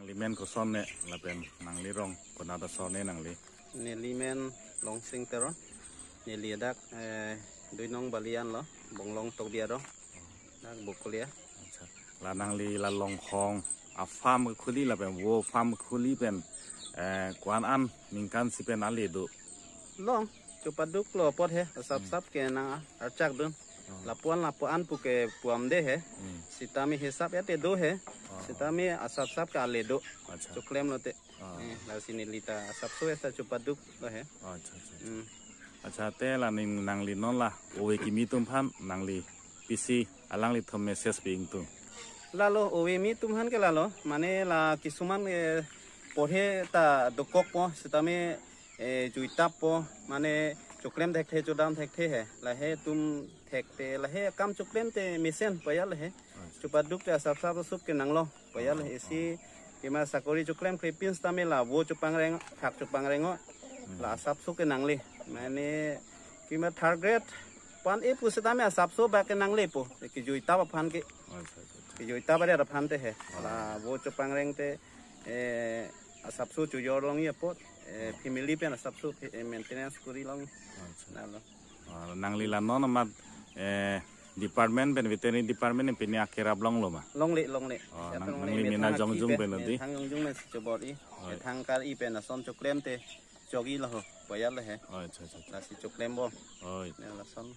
limen ko son ne lapen nangli rong ko na da son ne nangli ne limen long sing tero ne liadak dui nong balian lo bonglong tok bia ro dak bukulia la nangli la long khong a farm khuli lapen wo farm khuli pen kwan an mingkan si pen ali do long chupaduk lo pot he sap ke na archak dun lapuan pu ke puam de he sitami hisap ya te do he sitami asap ka le do chuklem lo te la sini lita asap so esa chupaduk lo he acha te la ning nangli non la owe kimi tum phan nangli pisi alangli thom message ping tu lalo owe mi tumhan ke lalo mane la kisuman porhe ta dokok po sitami juitap po mane chuklem thek the chodam thek the he la he tum thek te la he kam chuklem te misen payal he chupaduk te asap sup ke nanglo payal he si kima sakori chuklem kripin stame la wo chupang reng khak chupang rengo la asap sup ke nangli mane kima third grade pan e pusitame asap sup ba ke nangli po ki juitap phan ke juita pada ada pante he la wo chupang reng te asap su chu yorong ye pot family pen asap su maintenance kuri long nalo nangli la non mat department pen veterinary department pen ya kera blong lo ma long le nangli mina jong jung pen di thang jong jung me chobot i thang kar i pen son chuklem te chogi la ho bayal he acha la si chuklem bo oi la son